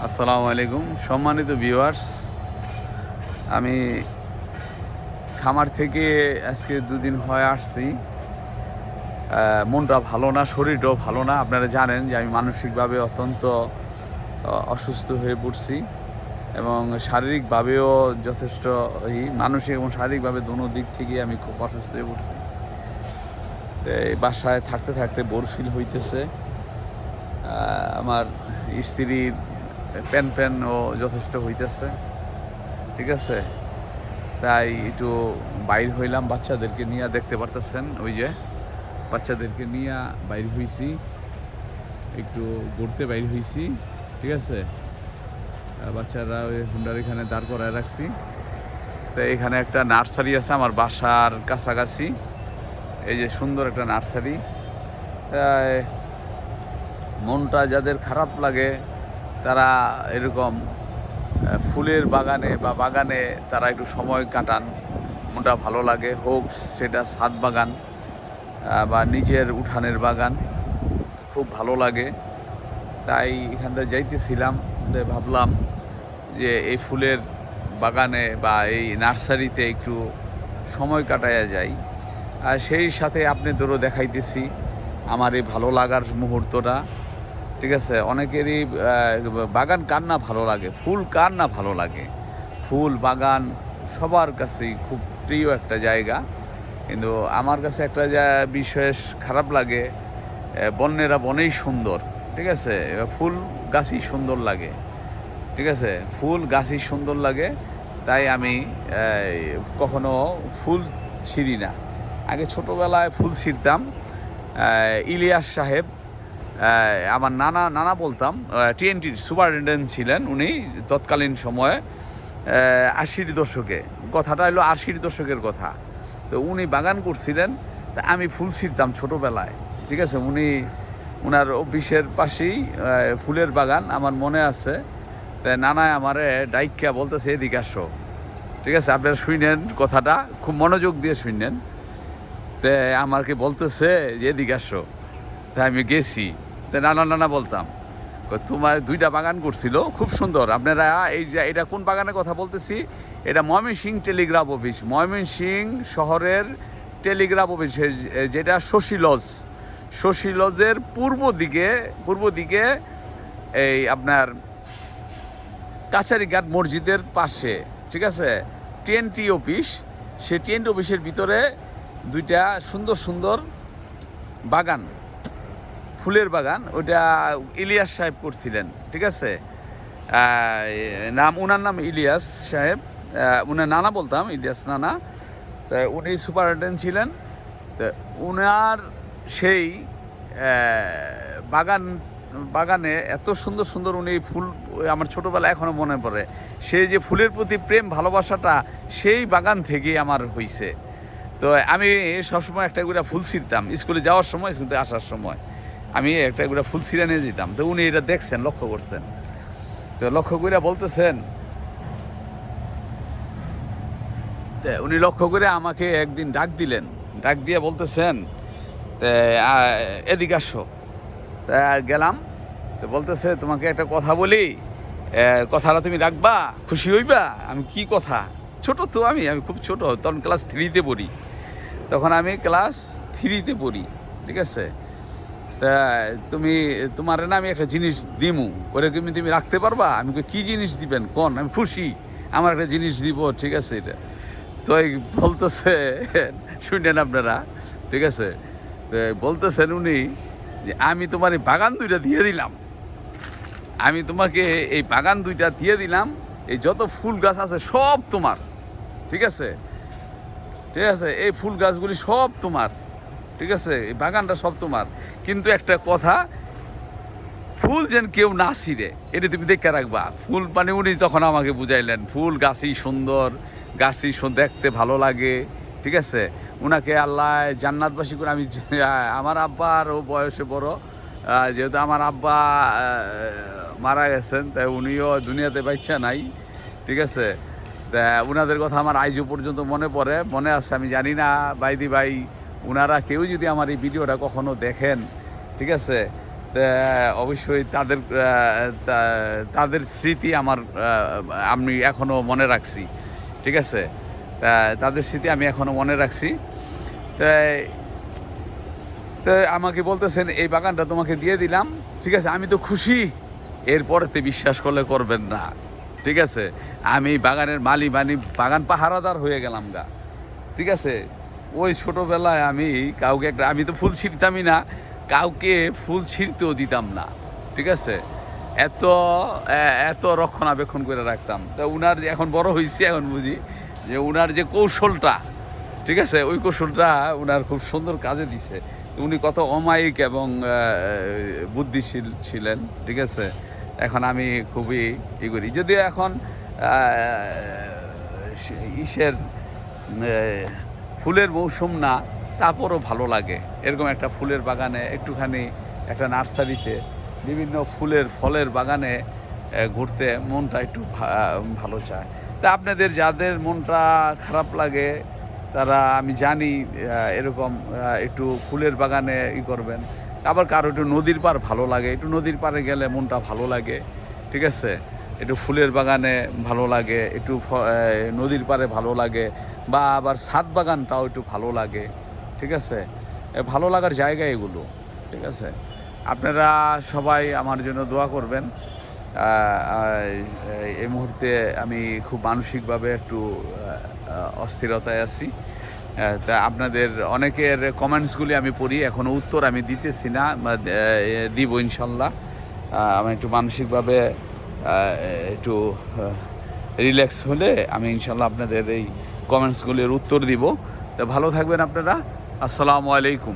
আসসালামু আলাইকুম সম্মানিত ভিউয়ার্স। আমি খামার থেকে আজকে দুদিন হয়ে আসছি। মনটা ভালো না, শরীরটাও ভালো না। আপনারা জানেন যে আমি মানসিকভাবে অত্যন্ত অসুস্থ হয়ে পড়ছি এবং শারীরিকভাবেও যথেষ্ট মানসিক এবং শারীরিকভাবে দোনো দিক থেকে আমি খুব অসুস্থ হয়ে পড়ছি। তো এই বাসায় থাকতে থাকতে বোর ফিল হইতেছে। আমার স্ত্রীর প্যানও যথেষ্ট হইতেছে, ঠিক আছে। তাই একটু বাইর হইলাম বাচ্চাদেরকে নিয়ে, দেখতে পারতেছেন ওই যে বাচ্চাদেরকে নিয়ে বাইর হইছি, একটু ঘুরতে বাইর হইছি, ঠিক আছে। বাচ্চারা ওই হুন্ডার এখানে দাঁড় করায় রাখছি। তো এখানে একটা নার্সারি আছে আমার বাসার কাছাকাছি, এই যে সুন্দর একটা নার্সারি। মনটা যাদের খারাপ লাগে তারা এরকম ফুলের বাগানে বা বাগানে তারা একটু সময় কাটান, মনটা ভালো লাগে। হোক সেটা ছাদ বাগান বা নিজের উঠানের বাগান, খুব ভালো লাগে। তাই এখানটা যাইতেছিলাম, তাই ভাবলাম যে এই ফুলের বাগানে বা এই নার্সারিতে একটু সময় কাটায়া যায়। আর সেই সাথে আপনাদেরও দেখাইতেছি আমার এই ভালো লাগার মুহূর্তটা, ঠিক আছে। অনেকেরই বাগান কার না ভালো লাগে, ফুল কার না ভালো লাগে। ফুল বাগান সবার কাছেই খুব প্রিয় একটা জায়গা, কিন্তু আমার কাছে একটা বিশেষ খারাপ লাগে, বন্যেরা বনেই সুন্দর, ঠিক আছে। ফুল গাছই সুন্দর লাগে, ঠিক আছে। ফুল গাছই সুন্দর লাগে, তাই আমি কখনো ফুল ছিঁড়ি না। আগে ছোটোবেলায় ফুল ছিঁড়তাম। ইলিয়াস সাহেব, আমার নানা বলতাম, টিএনটির সুপারিনটেন্ডেন্ট ছিলেন উনি তৎকালীন সময়ে, 80-র দশকে, কথাটা হলো 80-র দশকের কথা। তো উনি বাগান করছিলেন, তা আমি ফুল ছিঁড়তাম ছোটোবেলায়, ঠিক আছে। উনার অফিসের পাশেই ফুলের বাগান, আমার মনে আছে। তাই নানায় আমারে ডাইকা বলতেছে এদিকে আসো, ঠিক আছে। আপনারা শুনেন কথাটা, খুব মনোযোগ দিয়ে শুনেন। তে আমাকে বলতেছে যে এদিকে আসো, তাই আমি গেছি। তো নানা বলতাম, তোমার 2টা বাগান করছিল খুব সুন্দর। আপনারা এই যে এটা কোন বাগানের কথা বলতেছি, এটা ময়মনসিংহ টেলিগ্রাফ অফিস, ময়মনসিংহ শহরের টেলিগ্রাফ অফিস, যেটা শশী লজের পূর্ব দিকে এই আপনার কাছারিঘাট মসজিদের পাশে, ঠিক আছে, টিএনটি অফিস। সেই টিএনটি অফিসের ভিতরে 2টা সুন্দর বাগান, ফুলের বাগান, ওটা ইলিয়াস সাহেব করছিলেন, ঠিক আছে। ওনার নাম ইলিয়াস সাহেব, উনার নানা বলতাম, ইলিয়াস নানা। তো উনি সুপারিনটেন্ডেন্ট ছিলেন। তো উনার সেই বাগানে এত সুন্দর উনি ফুল, আমার ছোটোবেলায় এখনও মনে পড়ে। সেই যে ফুলের প্রতি প্রেম ভালোবাসাটা সেই বাগান থেকেই আমার হয়েছে। তো আমি সবসময় একটা করে ফুল ছিঁড়তাম, স্কুলে যাওয়ার সময়, স্কুল থেকে আসার সময় আমি একটা করে ফুল ছিঁড়ে নিয়ে যেতাম। তো উনি এটা দেখছেন, লক্ষ্য করছেন। তো লক্ষ্য করে বলতেছেন, উনি লক্ষ্য করে আমাকে একদিন ডাক দিয়ে বলতেছেন, এদিকে আসো। তা গেলাম। তো বলতেছে, তোমাকে একটা কথা বলি, কথাটা তুমি রাখবা, খুশি হইবা। আমি কি কথা? ছোট তো আমি খুব ছোট, তখন ক্লাস 3-তে পড়ি। তখন আমি ক্লাস 3-তে পড়ি, ঠিক আছে। তা তোমার না আমি একটা জিনিস দিমু, ওরকম তুমি রাখতে পারবা? আমি কি জিনিস দিবেন কোন? আমি খুশি, আমার একটা জিনিস দিব, ঠিক আছে। এটা তো বলতেছে, শুনেন আপনারা, ঠিক আছে। তো বলতেছেন উনি যে আমি তোমার এই বাগান 2টা দিয়ে দিলাম, আমি তোমাকে এই বাগান 2টা দিয়ে দিলাম, এই যত ফুল গাছ আছে সব তোমার, ঠিক আছে। এই ফুল গাছগুলি সব তোমার, ঠিক আছে। এই বাগানটা সব তোমার, কিন্তু একটা কথা, ফুল যেন কেউ না ছিঁড়ে, এটা তুমি দেখে রাখবা। ফুল মানে উনি তখন আমাকে বুঝাইলেন, ফুল গাছই সুন্দর, দেখতে ভালো লাগে, ঠিক আছে। উনাকে আল্লাহ জান্নাতবাসী করে। আমার আব্বারও বয়সে বড়, যেহেতু আমার আব্বা মারা গেছেন, তাই উনিও দুনিয়াতে বাচ্চা নাই, ঠিক আছে। তা উনাদের কথা আমার আজও পর্যন্ত মনে আছে। আমি জানি না ভাই উনারা কেউ যদি আমার এই ভিডিওটা কখনো দেখেন, ঠিক আছে, তা অবশ্যই তাদের স্মৃতি আমি এখনও মনে রাখছি, ঠিক আছে? তা তাদের স্মৃতি আমি এখনও মনে রাখছি। তাই তো আমাকে বলতেছেন এই বাগানটা তোমাকে দিয়ে দিলাম, ঠিক আছে? আমি তো খুশি। এরপরেতে বিশ্বাস করলে করবেন না, ঠিক আছে? আমি বাগানের বাগান পাহারাদার হয়ে গেলাম গা, ঠিক আছে? ওই ছোটোবেলায় আমি তো ফুল ছিঁড়তামই না, কাউকে ফুল ছিঁড়তেও দিতাম না, ঠিক আছে? এত এত রক্ষণাবেক্ষণ করে রাখতাম। তা উনার এখন বড় হয়েছে, এখন বুঝি যে উনার যে কৌশলটা, ঠিক আছে, ওই কৌশলটা উনার খুব সুন্দর কাজে দিছে। উনি কত অমায়িক এবং বুদ্ধিশীল ছিলেন, ঠিক আছে? এখন আমি খুবই করি, যদিও এখন ইসের ফুলের মৌসুম না, তারপরও ভালো লাগে এরকম একটা ফুলের বাগানে, একটুখানি একটা নার্সারিতে বিভিন্ন ফলের বাগানে ঘুরতে মনটা একটু ভালো চায়। তা আপনাদের যাদের মনটা খারাপ লাগে তারা, আমি জানি, এরকম একটু ফুলের বাগানে করবেন। আবার কারো একটু নদীর পাড় ভালো লাগে, একটু নদীর পাড়ে গেলে মনটা ভালো লাগে, ঠিক আছে? একটু ফুলের বাগানে ভালো লাগে, একটু নদীর পাড়ে ভালো লাগে, বা আবার ছাদ বাগানটাও একটু ভালো লাগে, ঠিক আছে? ভালো লাগার জায়গা এগুলো, ঠিক আছে? আপনারা সবাই আমার জন্য দোয়া করবেন। এই মুহূর্তে আমি খুব মানসিকভাবে একটু অস্থিরতায় আছি। তা আপনাদের অনেকের কমেন্টসগুলি আমি পড়ি, এখনও উত্তর আমি দিতেছি না, দিব ইনশাল্লাহ। আমি একটু মানসিকভাবে একটু রিল্যাক্স হলে আমি ইনশাল্লাহ আপনাদের এই কমেন্টসগুলির উত্তর দিব। তা ভালো থাকবেন আপনারা। আসসালামু আলাইকুম।